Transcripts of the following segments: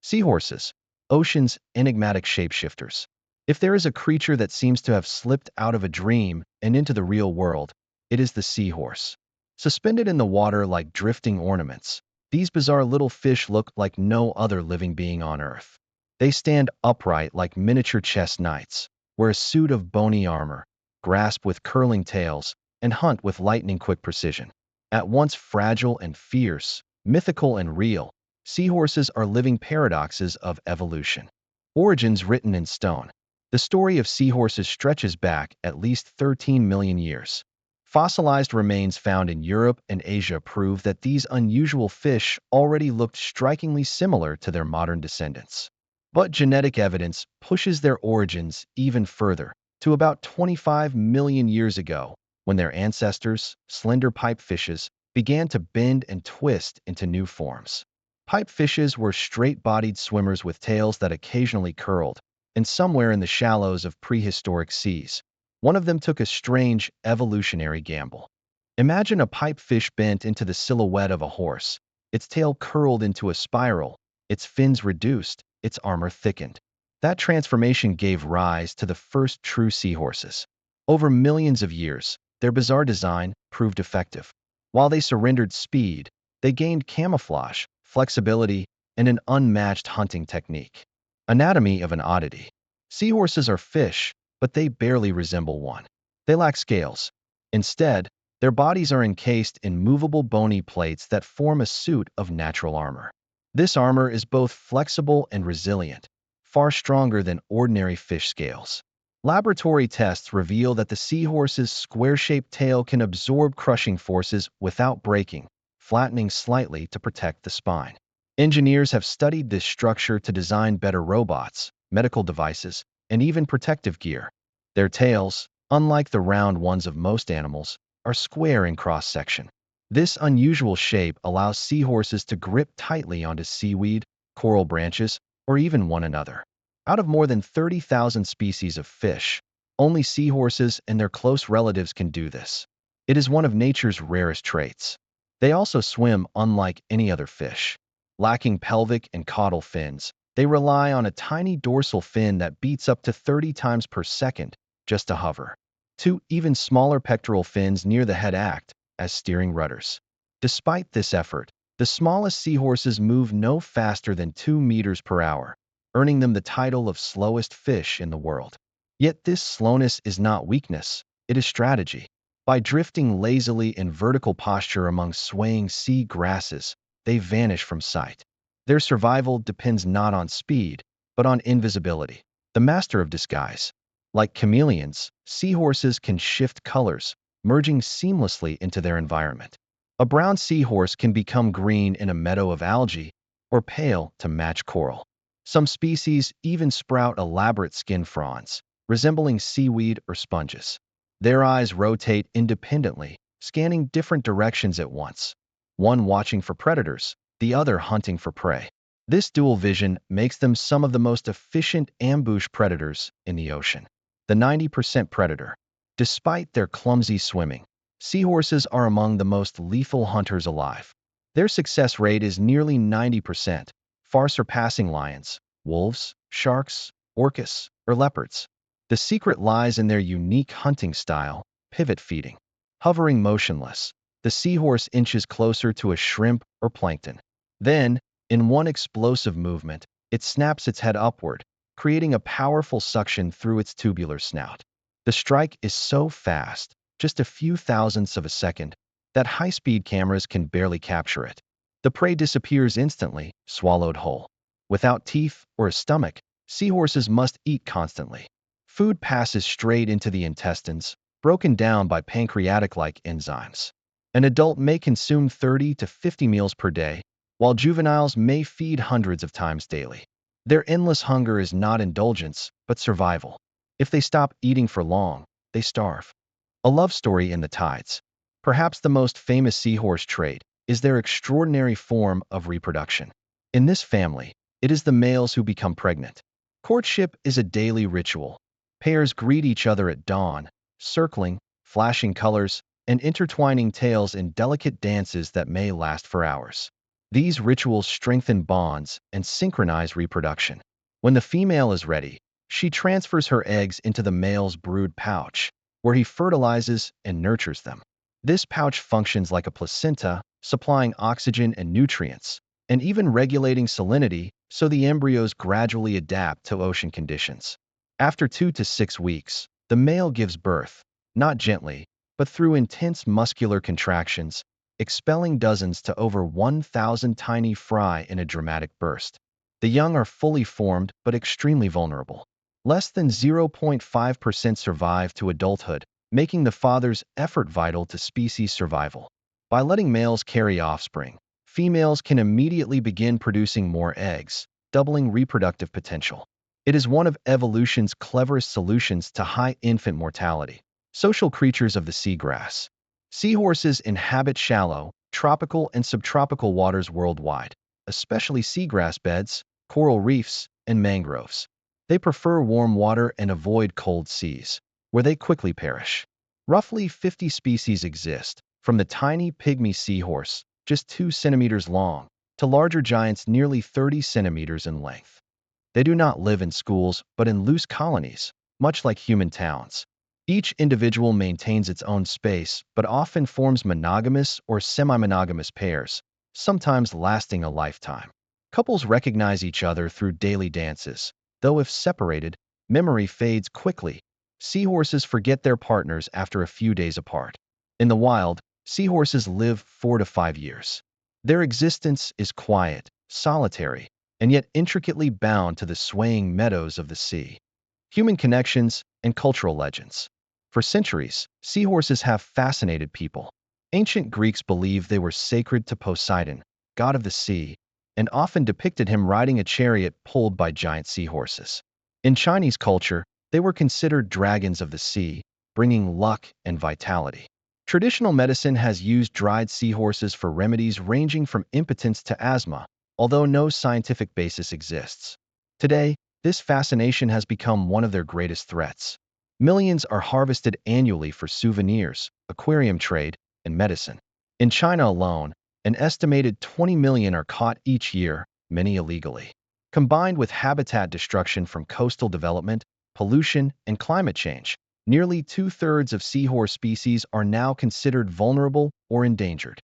Seahorses, ocean's enigmatic shapeshifters. If there is a creature that seems to have slipped out of a dream and into the real world, it is the seahorse. Suspended in the water like drifting ornaments, these bizarre little fish look like no other living being on Earth. They stand upright like miniature chess knights, wear a suit of bony armor, grasp with curling tails, and hunt with lightning-quick precision. At once fragile and fierce, mythical and real, seahorses are living paradoxes of evolution. Origins written in stone. The story of seahorses stretches back at least 13 million years. Fossilized remains found in Europe and Asia prove that these unusual fish already looked strikingly similar to their modern descendants. But genetic evidence pushes their origins even further, to about 25 million years ago, when their ancestors, slender pipefishes, began to bend and twist into new forms. Pipefishes were straight-bodied swimmers with tails that occasionally curled, and somewhere in the shallows of prehistoric seas, one of them took a strange evolutionary gamble. Imagine a pipefish bent into the silhouette of a horse, its tail curled into a spiral, its fins reduced, its armor thickened. That transformation gave rise to the first true seahorses. Over millions of years, their bizarre design proved effective. While they surrendered speed, they gained camouflage, flexibility, and an unmatched hunting technique. Anatomy of an oddity. Seahorses are fish, but they barely resemble one. They lack scales. Instead, their bodies are encased in movable bony plates that form a suit of natural armor. This armor is both flexible and resilient, far stronger than ordinary fish scales. Laboratory tests reveal that the seahorse's square-shaped tail can absorb crushing forces without breaking, flattening slightly to protect the spine. Engineers have studied this structure to design better robots, medical devices, and even protective gear. Their tails, unlike the round ones of most animals, are square in cross-section. This unusual shape allows seahorses to grip tightly onto seaweed, coral branches, or even one another. Out of more than 30,000 species of fish, only seahorses and their close relatives can do this. It is one of nature's rarest traits. They also swim unlike any other fish. Lacking pelvic and caudal fins, they rely on a tiny dorsal fin that beats up to 30 times per second just to hover. Two even smaller pectoral fins near the head act as steering rudders. Despite this effort, the smallest seahorses move no faster than 2 meters per hour, earning them the title of slowest fish in the world. Yet this slowness is not weakness, it is strategy. By drifting lazily in vertical posture among swaying sea grasses, they vanish from sight. Their survival depends not on speed, but on invisibility, the master of disguise. Like chameleons, seahorses can shift colors, merging seamlessly into their environment. A brown seahorse can become green in a meadow of algae, or pale to match coral. Some species even sprout elaborate skin fronds, resembling seaweed or sponges. Their eyes rotate independently, scanning different directions at once, one watching for predators, the other hunting for prey. This dual vision makes them some of the most efficient ambush predators in the ocean. The 90% predator. Despite their clumsy swimming, seahorses are among the most lethal hunters alive. Their success rate is nearly 90%, far surpassing lions, wolves, sharks, orcas, or leopards. The secret lies in their unique hunting style, pivot feeding. Hovering motionless, the seahorse inches closer to a shrimp or plankton. Then, in one explosive movement, it snaps its head upward, creating a powerful suction through its tubular snout. The strike is so fast, just a few thousandths of a second, that high-speed cameras can barely capture it. The prey disappears instantly, swallowed whole. Without teeth or a stomach, seahorses must eat constantly. Food passes straight into the intestines, broken down by pancreatic-like enzymes. An adult may consume 30 to 50 meals per day, while juveniles may feed hundreds of times daily. Their endless hunger is not indulgence, but survival. If they stop eating for long, they starve. A love story in the tides. Perhaps the most famous seahorse trait is their extraordinary form of reproduction. In this family, it is the males who become pregnant. Courtship is a daily ritual. Pairs greet each other at dawn, circling, flashing colors, and intertwining tails in delicate dances that may last for hours. These rituals strengthen bonds and synchronize reproduction. When the female is ready, she transfers her eggs into the male's brood pouch, where he fertilizes and nurtures them. This pouch functions like a placenta, supplying oxygen and nutrients, and even regulating salinity so the embryos gradually adapt to ocean conditions. After 2 to 6 weeks, the male gives birth, not gently, but through intense muscular contractions, expelling dozens to over 1,000 tiny fry in a dramatic burst. The young are fully formed but extremely vulnerable. Less than 0.5% survive to adulthood, making the father's effort vital to species survival. By letting males carry offspring, females can immediately begin producing more eggs, doubling reproductive potential. It is one of evolution's cleverest solutions to high infant mortality. Social creatures of the seagrass. Seahorses inhabit shallow, tropical and subtropical waters worldwide, especially seagrass beds, coral reefs, and mangroves. They prefer warm water and avoid cold seas, where they quickly perish. Roughly 50 species exist, from the tiny pygmy seahorse, just 2 centimeters long, to larger giants nearly 30 centimeters in length. They do not live in schools, but in loose colonies, much like human towns. Each individual maintains its own space, but often forms monogamous or semi-monogamous pairs, sometimes lasting a lifetime. Couples recognize each other through daily dances, though if separated, memory fades quickly. Seahorses forget their partners after a few days apart. In the wild, seahorses live 4 to 5 years. Their existence is quiet, solitary, and yet intricately bound to the swaying meadows of the sea. Human connections and cultural legends. For centuries, seahorses have fascinated people. Ancient Greeks believed they were sacred to Poseidon, god of the sea, and often depicted him riding a chariot pulled by giant seahorses. In Chinese culture, they were considered dragons of the sea, bringing luck and vitality. Traditional medicine has used dried seahorses for remedies ranging from impotence to asthma, although no scientific basis exists. Today, this fascination has become one of their greatest threats. Millions are harvested annually for souvenirs, aquarium trade, and medicine. In China alone, an estimated 20 million are caught each year, many illegally. Combined with habitat destruction from coastal development, pollution, and climate change, nearly 2/3 of seahorse species are now considered vulnerable or endangered.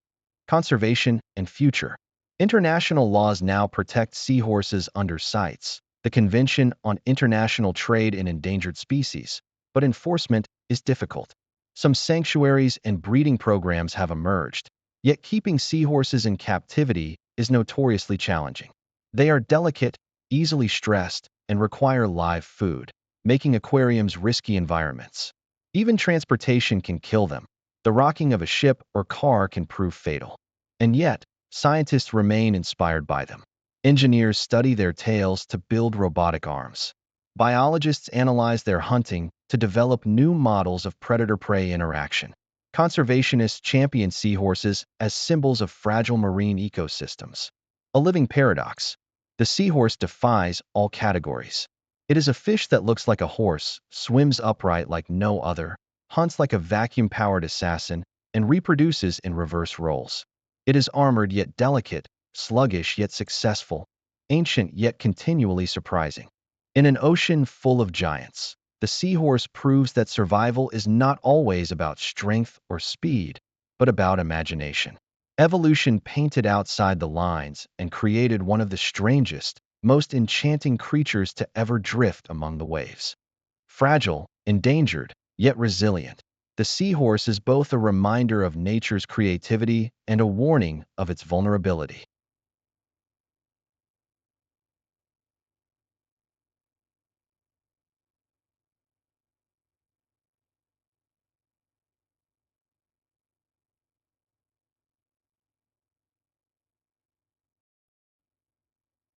Conservation and future. International laws now protect seahorses under CITES, the Convention on International Trade in Endangered Species, but enforcement is difficult. Some sanctuaries and breeding programs have emerged, yet keeping seahorses in captivity is notoriously challenging. They are delicate, easily stressed, and require live food, making aquariums risky environments. Even transportation can kill them. The rocking of a ship or car can prove fatal. And yet, scientists remain inspired by them. Engineers study their tails to build robotic arms. Biologists analyze their hunting to develop new models of predator-prey interaction. Conservationists champion seahorses as symbols of fragile marine ecosystems. A living paradox. The seahorse defies all categories. It is a fish that looks like a horse, swims upright like no other, hunts like a vacuum-powered assassin, and reproduces in reverse roles. It is armored yet delicate, sluggish yet successful, ancient yet continually surprising. In an ocean full of giants, the seahorse proves that survival is not always about strength or speed, but about imagination. Evolution painted outside the lines and created one of the strangest, most enchanting creatures to ever drift among the waves. Fragile, endangered, yet resilient, the seahorse is both a reminder of nature's creativity and a warning of its vulnerability.